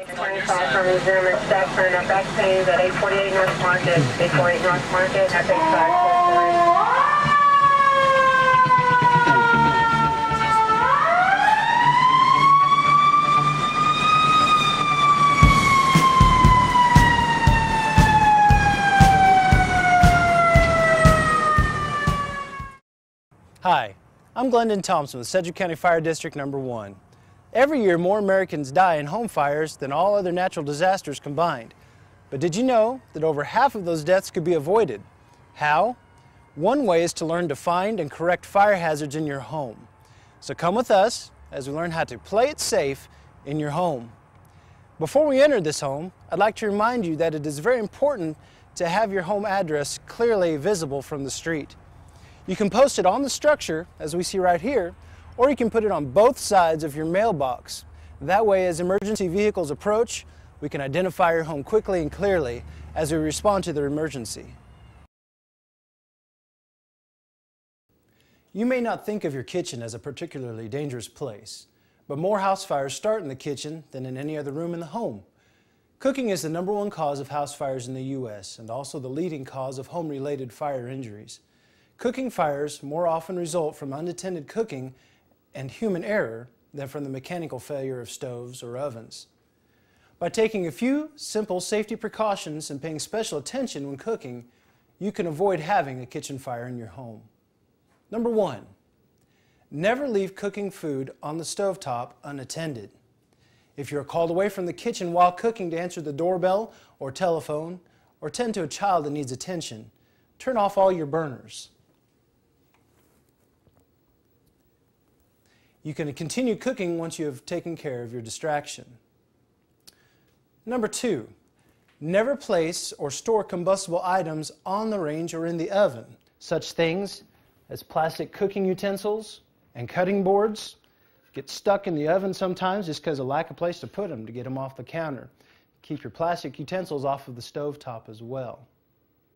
25 from resume and step for an back pains at 848 North Market, 848 North Market, at 8544. Hi, I'm Glendon Thompson with Sedgwick County Fire District Number 1. Every year, more Americans die in home fires than all other natural disasters combined. But did you know that over half of those deaths could be avoided? How? One way is to learn to find and correct fire hazards in your home. So come with us as we learn how to play it safe in your home. Before we enter this home, I'd like to remind you that it is very important to have your home address clearly visible from the street. You can post it on the structure, as we see right here, or you can put it on both sides of your mailbox. That way, as emergency vehicles approach, we can identify your home quickly and clearly as we respond to their emergency. You may not think of your kitchen as a particularly dangerous place, but more house fires start in the kitchen than in any other room in the home. Cooking is the #1 cause of house fires in the U.S. and also the leading cause of home-related fire injuries. Cooking fires more often result from unattended cooking and human error than from the mechanical failure of stoves or ovens. By taking a few simple safety precautions and paying special attention when cooking, you can avoid having a kitchen fire in your home. Number 1, never leave cooking food on the stovetop unattended. If you're called away from the kitchen while cooking to answer the doorbell or telephone or tend to a child that needs attention, turn off all your burners. You can continue cooking once you have taken care of your distraction. Number 2, never place or store combustible items on the range or in the oven. Such things as plastic cooking utensils and cutting boards get stuck in the oven sometimes just because of lack of place to put them to get them off the counter. Keep your plastic utensils off of the stovetop as well.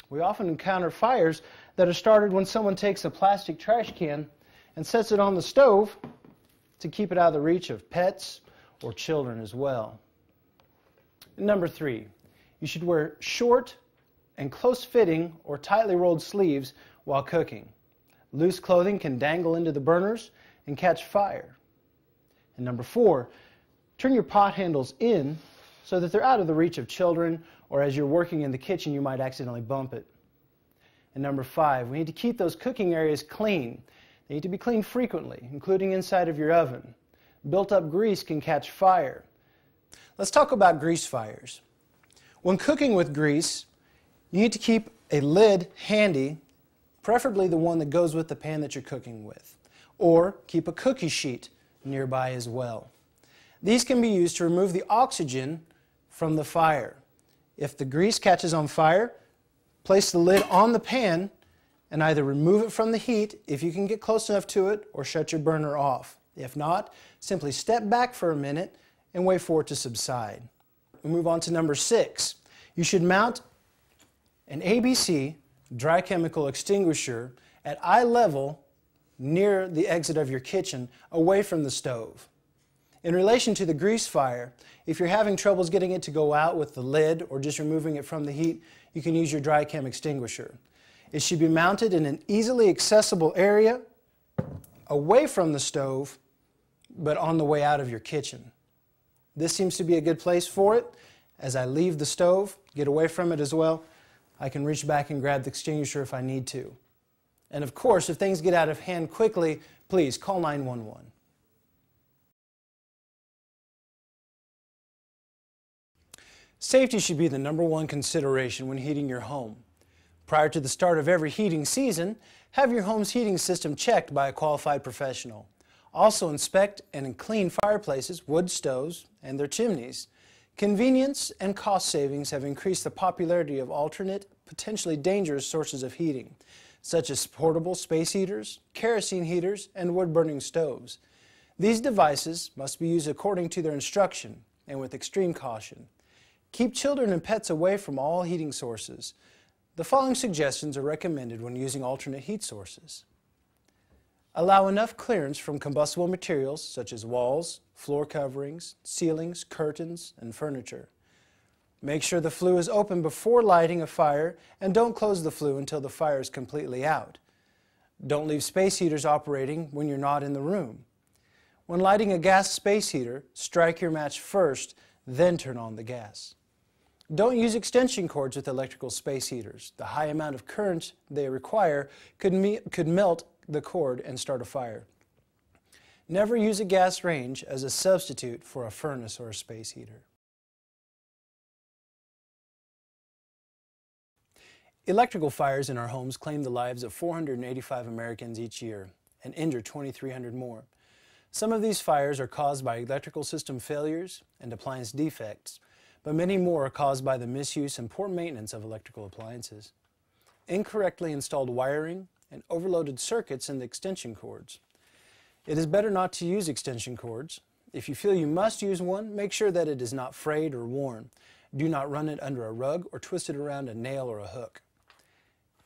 We often encounter fires that are started when someone takes a plastic trash can and sets it on the stove to keep it out of the reach of pets or children as well. And number 3, you should wear short and close-fitting or tightly rolled sleeves while cooking. Loose clothing can dangle into the burners and catch fire. And number 4, turn your pot handles in so that they're out of the reach of children, or as you're working in the kitchen you might accidentally bump it. And number 5, we need to keep those cooking areas clean. They need to be cleaned frequently, including inside of your oven. Built-up grease can catch fire. Let's talk about grease fires. When cooking with grease, you need to keep a lid handy, preferably the one that goes with the pan that you're cooking with, or keep a cookie sheet nearby as well. These can be used to remove the oxygen from the fire. If the grease catches on fire, place the lid on the pan and either remove it from the heat if you can get close enough to it, or shut your burner off. If not, simply step back for a minute and wait for it to subside. We move on to number 6. You should mount an ABC dry chemical extinguisher at eye level near the exit of your kitchen, away from the stove. In relation to the grease fire, if you're having troubles getting it to go out with the lid or just removing it from the heat, you can use your dry chem extinguisher. It should be mounted in an easily accessible area, away from the stove, but on the way out of your kitchen. This seems to be a good place for it. As I leave the stove, get away from it as well, I can reach back and grab the extinguisher if I need to. And of course, if things get out of hand quickly, please call 911. Safety should be the #1 consideration when heating your home. Prior to the start of every heating season, have your home's heating system checked by a qualified professional. Also inspect and clean fireplaces, wood stoves, and their chimneys. Convenience and cost savings have increased the popularity of alternate, potentially dangerous sources of heating, such as portable space heaters, kerosene heaters, and wood-burning stoves. These devices must be used according to their instruction and with extreme caution. Keep children and pets away from all heating sources. The following suggestions are recommended when using alternate heat sources. Allow enough clearance from combustible materials such as walls, floor coverings, ceilings, curtains, and furniture. Make sure the flue is open before lighting a fire, and don't close the flue until the fire is completely out. Don't leave space heaters operating when you're not in the room. When lighting a gas space heater, strike your match first, then turn on the gas. Don't use extension cords with electrical space heaters. The high amount of current they require could melt the cord and start a fire. Never use a gas range as a substitute for a furnace or a space heater. Electrical fires in our homes claim the lives of 485 Americans each year and injure 2,300 more. Some of these fires are caused by electrical system failures and appliance defects, but many more are caused by the misuse and poor maintenance of electrical appliances, incorrectly installed wiring, and overloaded circuits in the extension cords. It is better not to use extension cords. If you feel you must use one, make sure that it is not frayed or worn. Do not run it under a rug or twist it around a nail or a hook.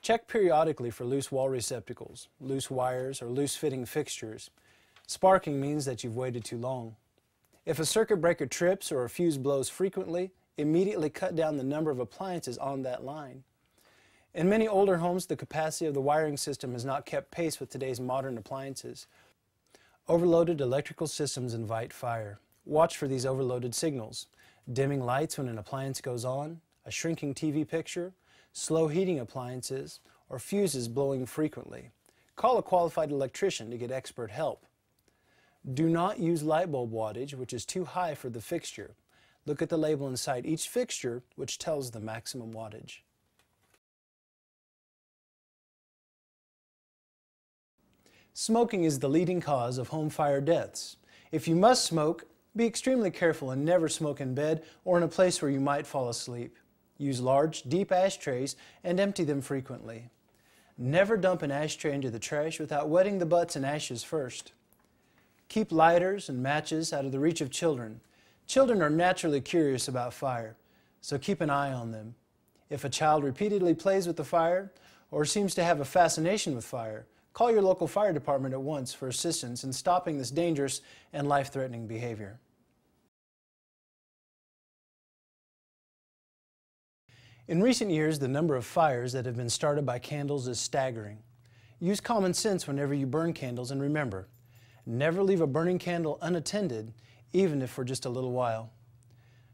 Check periodically for loose wall receptacles, loose wires, or loose-fitting fixtures. Sparking means that you've waited too long. If a circuit breaker trips or a fuse blows frequently, immediately cut down the number of appliances on that line. In many older homes, the capacity of the wiring system has not kept pace with today's modern appliances. Overloaded electrical systems invite fire. Watch for these overloaded signals: dimming lights when an appliance goes on, a shrinking TV picture, slow heating appliances, or fuses blowing frequently. Call a qualified electrician to get expert help. Do not use light bulb wattage, which is too high for the fixture. Look at the label inside each fixture, which tells the maximum wattage. Smoking is the leading cause of home fire deaths. If you must smoke, be extremely careful and never smoke in bed or in a place where you might fall asleep. Use large, deep ashtrays and empty them frequently. Never dump an ashtray into the trash without wetting the butts and ashes first. Keep lighters and matches out of the reach of children. Children are naturally curious about fire, so keep an eye on them. If a child repeatedly plays with the fire or seems to have a fascination with fire, call your local fire department at once for assistance in stopping this dangerous and life-threatening behavior. In recent years, the number of fires that have been started by candles is staggering. Use common sense whenever you burn candles, and remember, never leave a burning candle unattended, even if for just a little while.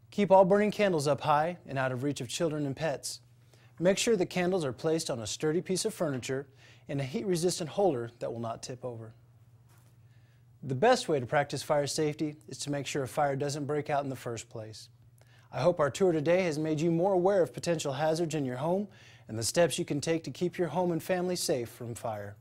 Keep all burning candles up high and out of reach of children and pets. Make sure the candles are placed on a sturdy piece of furniture in a heat-resistant holder that will not tip over. The best way to practice fire safety is to make sure a fire doesn't break out in the first place. I hope our tour today has made you more aware of potential hazards in your home and the steps you can take to keep your home and family safe from fire.